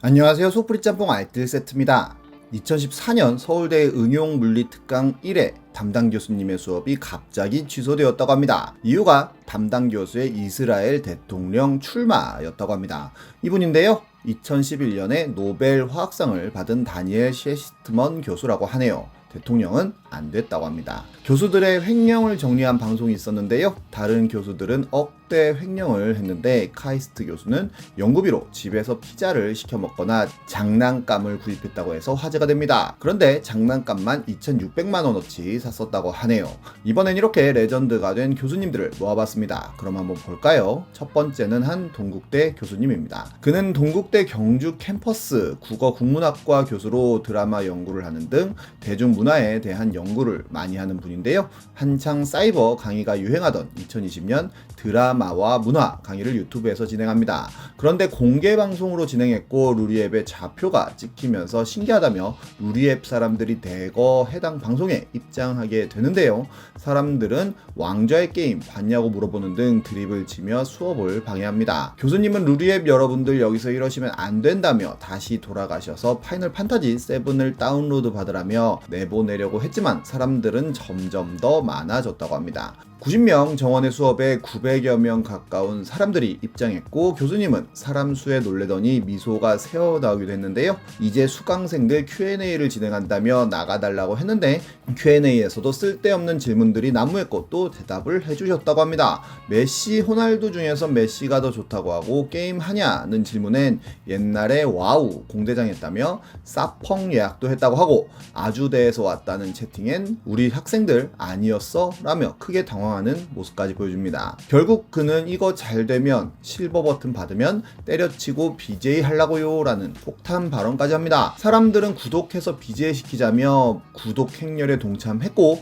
안녕하세요. 속풀이 짬뽕 알뜰 세트입니다. 2014년 서울대 응용물리특강 1회 담당 교수님의 수업이 갑자기 취소되었다고 합니다. 이유가 담당 교수의 이스라엘 대통령 출마였다고 합니다. 이분인데요. 2011년에 노벨 화학상을 받은 다니엘 셰시트먼 교수라고 하네요. 대통령은 안 됐다고 합니다. 교수들의 횡령을 정리한 방송이 있었는데요. 다른 교수들은 억대 횡령을 했는데 카이스트 교수는 연구비로 집에서 피자를 시켜 먹거나 장난감을 구입했다고 해서 화제가 됩니다. 그런데 장난감만 2,600만 원어치 샀었다고 하네요. 이번엔 이렇게 레전드가 된 교수님들을 모아봤습니다. 그럼 한번 볼까요? 첫 번째는 한 동국대 교수님입니다. 그는 동국대 경주 캠퍼스 국어 국문학과 교수로 드라마 연구를 하는 등 대중문화에 대한 연구를 많이 하는 분인데요. 한창 사이버 강의가 유행하던 2020년 드라마와 문화 강의를 유튜브에서 진행합니다. 그런데 공개 방송으로 진행했고 루리앱의 좌표가 찍히면서 신기하다며 루리앱 사람들이 대거 해당 방송에 입장하게 되는데요. 사람들은 왕좌의 게임 봤냐고 물어보는 등 드립을 치며 수업을 방해합니다. 교수님은 루리앱 여러분들 여기서 이러시면 안 된다며 다시 돌아가셔서 파이널 판타지 7을 다운로드 받으라며 내보내려고 했지만 사람들은 점점 더 많아졌다고 합니다. 90명 정원의 수업에 900여 명 가까운 사람들이 입장했고 교수님은 사람 수에 놀래더니 미소가 새어나오기도 했는데요. 이제 수강생들 Q&A를 진행한다며 나가달라고 했는데 Q&A에서도 쓸데없는 질문들이 난무했고 또 대답을 해주셨다고 합니다. 메시, 호날두 중에서 메시가 더 좋다고 하고 게임 하냐는 질문엔 옛날에 와우 공대장 했다며 사펑 예약도 했다고 하고 아주대에서 왔다는 채팅엔 우리 학생들 아니었어? 라며 크게 당황하는 모습까지 보여줍니다. 결국 그는 이거 잘 되면 실버 버튼 받으면 때려치고 BJ 하려고요 라는 폭탄 발언까지 합니다. 사람들은 구독해서 BJ 시키자며 구독 행렬에 동참했고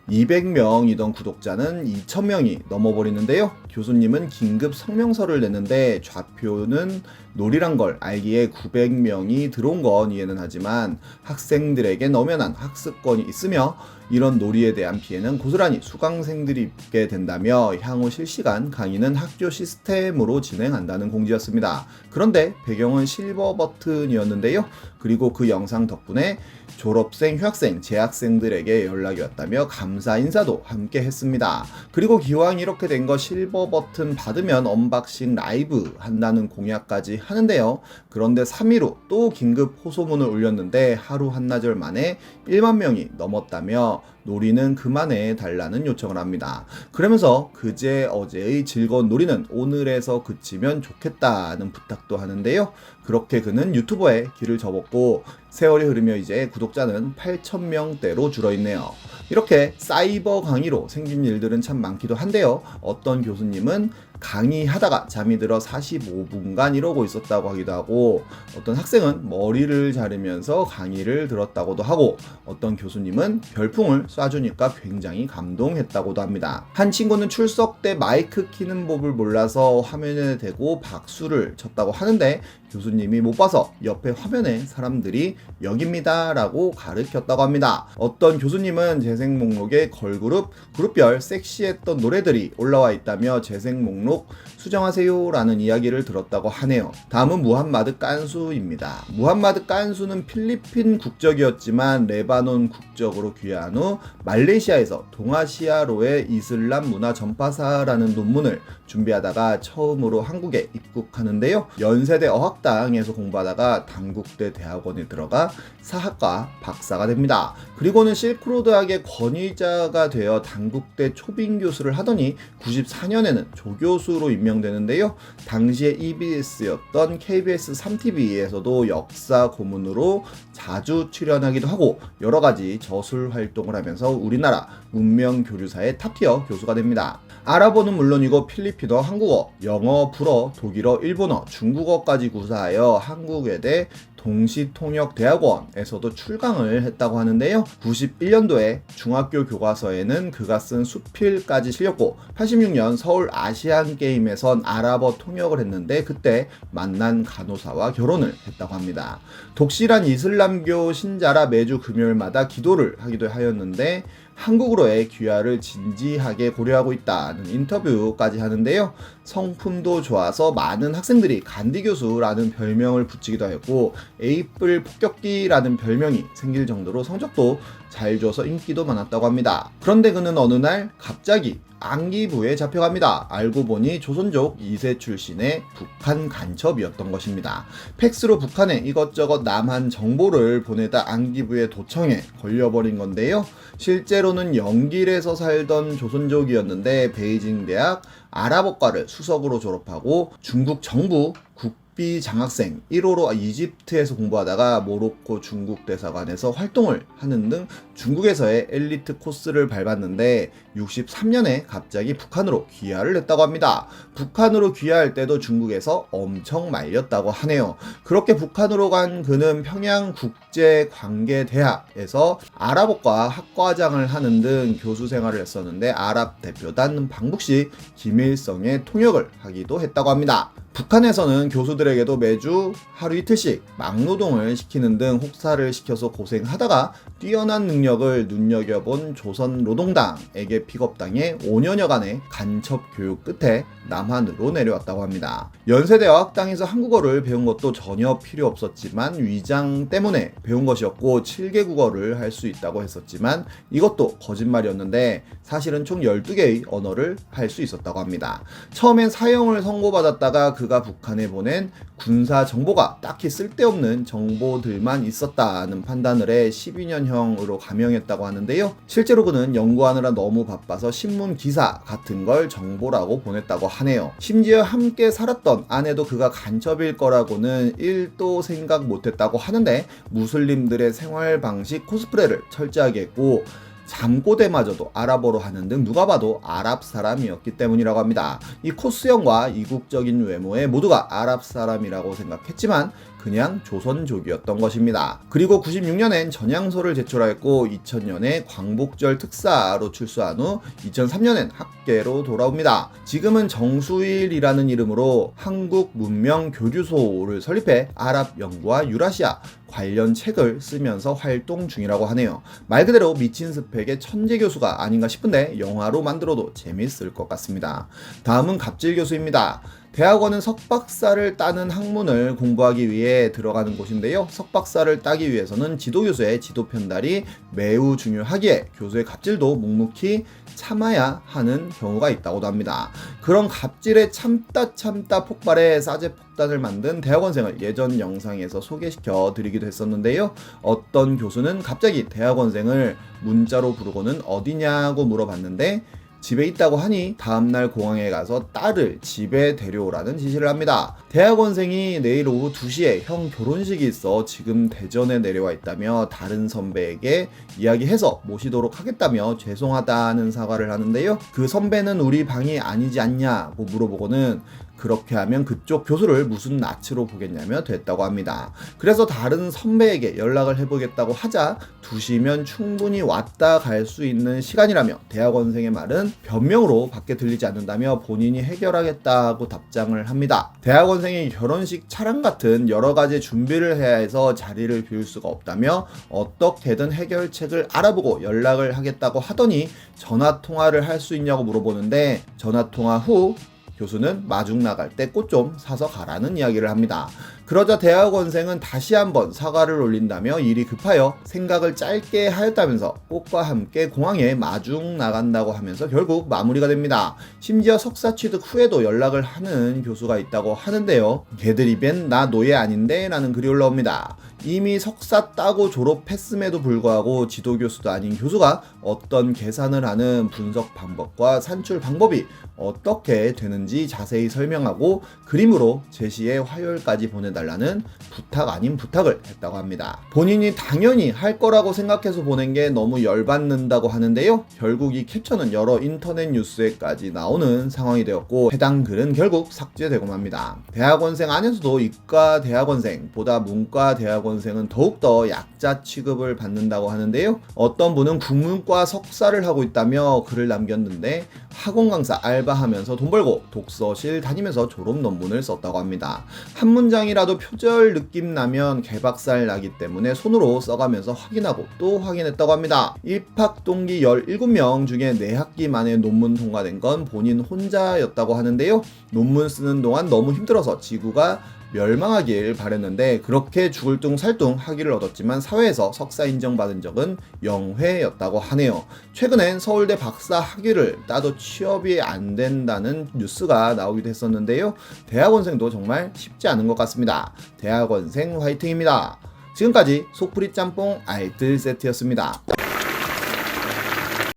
200명이던 구독자는 2,000명이 넘어버리는데요. 교수님은 긴급 성명서를 냈는데 좌표는 놀이란 걸 알기에 900명이 들어온 건 이해는 하지만 학생들에겐 엄연한 학습권이 있으며 이런 놀이에 대한 피해는 고스란히 수강생들이 입게 된다며 향후 실시간 강의는 학교 시스템으로 진행한다는 공지였습니다. 그런데 배경은 실버 버튼이었는데요. 그리고 그 영상 덕분에 졸업생, 휴학생, 재학생들에게 연락이 왔다며 감사 인사도 함께 했습니다. 그리고 기왕 이렇게 된 거 실버 버튼 받으면 언박싱 라이브 한다는 공약까지 하는데요. 그런데 3일 후 또 긴급 호소문을 올렸는데 하루 한나절 만에 1만 명이 넘었다며 놀이는 그만해 달라는 요청을 합니다. 그러면서 그제 어제의 즐거운 놀이는 오늘에서 그치면 좋겠다는 부탁도 하는데요. 그렇게 그는 유튜버에 길을 접었고 세월이 흐르며 이제 구독자는 8,000명대로 줄어있네요. 이렇게 사이버 강의로 생긴 일들은 참 많기도 한데요. 어떤 교수님은 강의하다가 잠이 들어 45분간 이러고 있었다고 하기도 하고 어떤 학생은 머리를 자르면서 강의를 들었다고도 하고 어떤 교수님은 별풍을 쏴주니까 굉장히 감동했다고도 합니다. 한 친구는 출석 때 마이크 키는 법을 몰라서 화면에 대고 박수를 쳤다고 하는데 교수님이 못 봐서 옆에 화면에 사람들이 여기입니다 라고 가르쳤다고 합니다. 어떤 교수님은 재생 목록에 걸그룹, 그룹별 섹시했던 노래들이 올라와 있다며 재생 목록 수정하세요 라는 이야기를 들었다고 하네요. 다음은 무함마드 깐수입니다. 무함마드 깐수는 필리핀 국적이었지만 레바논 국적으로 귀화한 후 말레이시아에서 동아시아로의 이슬람 문화 전파사라는 논문을 준비하다가 처음으로 한국에 입국하는데요. 연세대 어학당에서 공부하다가 단국대 대학원에 들어가 사학과 박사가 됩니다. 그리고는 실크로드학의 권위자가 되어 단국대 초빙 교수를 하더니 94년에는 조교수로 임명되는데요. 당시에 EBS였던 KBS 3TV에서도 역사 고문으로 자주 출연하기도 하고 여러 가지 저술 활동을 하면서 우리나라 문명 교류사의 탑티어 교수가 됩니다. 아랍어는 물론이고 필리핀어, 한국어, 영어, 불어, 독일어, 일본어, 중국어까지 구사하여 한국외대 동시통역대학원에서도 출강을 했다고 하는데요. 91년도에 중학교 교과서에는 그가 쓴 수필까지 실렸고 86년 서울 아시안게임에선 아랍어 통역을 했는데 그때 만난 간호사와 결혼을 했다고 합니다. 독실한 이슬람교 신자라 매주 금요일마다 기도를 하기도 하였는데 한국으로의 귀화를 진지하게 고려하고 있다는 인터뷰까지 하는데요. 성품도 좋아서 많은 학생들이 간디 교수라는 별명을 붙이기도 했고 에이플 폭격기라는 별명이 생길 정도로 성적도 잘 줘서 인기도 많았다고 합니다. 그런데 그는 어느 날 갑자기 안기부에 잡혀갑니다. 알고 보니 조선족 2세 출신의 북한 간첩이었던 것입니다. 팩스로 북한에 이것저것 남한 정보를 보내다 안기부에 도청에 걸려버린 건데요. 실제로는 영길에서 살던 조선족이었는데 베이징 대학 아랍어과를 수석으로 졸업하고 중국 정부 국비 장학생 1호로 이집트에서 공부하다가 모로코 중국 대사관에서 활동을 하는 등 중국에서의 엘리트 코스를 밟았는데 63년에 갑자기 북한으로 귀화를 했다고 합니다. 북한으로 귀화할 때도 중국에서 엄청 말렸다고 하네요. 그렇게 북한으로 간 그는 평양국제관계대학에서 아랍어과 학과장을 하는 등 교수 생활을 했었는데 아랍 대표단 방북시 김일성의 통역을 하기도 했다고 합니다. 북한에서는 교수들에게도 매주 하루 이틀씩 막노동을 시키는 등 혹사를 시켜서 고생하다가 뛰어난 능력을 눈여겨본 조선노동당에게 픽업당해 5년여간의 간첩 교육 끝에 남한으로 내려왔다고 합니다. 연세대와 땅에서 한국어를 배운 것도 전혀 필요 없었지만 위장 때문에 배운 것이었고 7개 국어를 할 수 있다고 했었지만 이것도 거짓말이었는데 사실은 총 12개의 언어를 할 수 있었다고 합니다. 처음엔 사형을 선고받았다가 그가 북한에 보낸 군사 정보가 딱히 쓸데없는 정보들만 있었다는 판단을 해 12년형으로 감형했다고 하는데요. 실제로 그는 연구하느라 너무 바빠서 신문 기사 같은 걸 정보라고 보냈다고 하네요. 심지어 함께 살았던 아내도 그가 간첩일 거라고는 1도 생각 못했다고 하는데 무슬림들의 생활 방식 코스프레를 철저하게 했고 잠꼬대마저도 아랍어로 하는 등 누가 봐도 아랍 사람이었기 때문이라고 합니다. 이 코스형과 이국적인 외모에 모두가 아랍 사람이라고 생각했지만 그냥 조선족이었던 것입니다. 그리고 96년엔 전향서를 제출하였고 2000년에 광복절 특사로 출소한 후 2003년엔 학계로 돌아옵니다. 지금은 정수일이라는 이름으로 한국문명교류소를 설립해 아랍 연구와 유라시아 관련 책을 쓰면서 활동 중이라고 하네요. 말 그대로 미친 스펙의 천재 교수가 아닌가 싶은데 영화로 만들어도 재밌을 것 같습니다. 다음은 갑질 교수입니다. 대학원은 석박사를 따는 학문을 공부하기 위해 들어가는 곳인데요. 석박사를 따기 위해서는 지도교수의 지도 편달이 매우 중요하기에 교수의 갑질도 묵묵히 참아야 하는 경우가 있다고도 합니다. 그런 갑질에 참다 폭발해 싸제 폭탄을 만든 대학원생을 예전 영상에서 소개시켜 드리기도 했었는데요. 어떤 교수는 갑자기 대학원생을 문자로 부르고는 어디냐고 물어봤는데 집에 있다고 하니 다음날 공항에 가서 딸을 집에 데려오라는 지시를 합니다. 대학원생이 내일 오후 2시에 형 결혼식이 있어 지금 대전에 내려와 있다며 다른 선배에게 이야기해서 모시도록 하겠다며 죄송하다는 사과를 하는데요. 그 선배는 우리 방이 아니지 않냐고 물어보고는 그렇게 하면 그쪽 교수를 무슨 낯으로 보겠냐며 됐다고 합니다. 그래서 다른 선배에게 연락을 해보겠다고 하자 2시면 충분히 왔다 갈 수 있는 시간이라며 대학원생의 말은 변명으로 밖에 들리지 않는다며 본인이 해결하겠다고 답장을 합니다. 대학원생이 결혼식 차량 같은 여러 가지 준비를 해야 해서 자리를 비울 수가 없다며 어떻게든 해결책을 알아보고 연락을 하겠다고 하더니 전화통화를 할 수 있냐고 물어보는데 전화통화 후 교수는 마중 나갈 때 꽃 좀 사서 가라는 이야기를 합니다. 그러자 대학원생은 다시 한번 사과를 올린다며 일이 급하여 생각을 짧게 하였다면서 꽃과 함께 공항에 마중 나간다고 하면서 결국 마무리가 됩니다. 심지어 석사 취득 후에도 연락을 하는 교수가 있다고 하는데요. 걔들 입엔 나 노예 아닌데 라는 글이 올라옵니다. 이미 석사 따고 졸업했음에도 불구하고 지도교수도 아닌 교수가 어떤 계산을 하는 분석 방법과 산출 방법이 어떻게 되는지 자세히 설명하고 그림으로 제시해 화요일까지 보내달라는 부탁 아닌 부탁을 했다고 합니다. 본인이 당연히 할 거라고 생각해서 보낸 게 너무 열받는다고 하는데요. 결국 이 캡처는 여러 인터넷 뉴스에까지 나오는 상황이 되었고 해당 글은 결국 삭제되고 맙니다. 대학원생 안에서도 이과 대학원생보다 문과 대학원 대학원생은 더욱더 약자 취급을 받는다고 하는데요. 어떤 분은 국문과 석사를 하고 있다며 글을 남겼는데 학원 강사 알바하면서 돈 벌고 독서실 다니면서 졸업 논문을 썼다고 합니다. 한 문장이라도 표절 느낌 나면 개박살 나기 때문에 손으로 써가면서 확인하고 또 확인했다고 합니다. 입학 동기 17명 중에 4학기 만에 논문 통과된 건 본인 혼자였다고 하는데요. 논문 쓰는 동안 너무 힘들어서 지구가 멸망하길 바랬는데 그렇게 죽을 둥 살 둥 학위를 얻었지만 사회에서 석사 인정받은 적은 0회였다고 하네요. 최근엔 서울대 박사 학위를 따도 취업이 안 된다는 뉴스가 나오기도 했었는데요. 대학원생도 정말 쉽지 않은 것 같습니다. 대학원생 화이팅입니다. 지금까지 속풀이 짬뽕 알뜰 세트였습니다.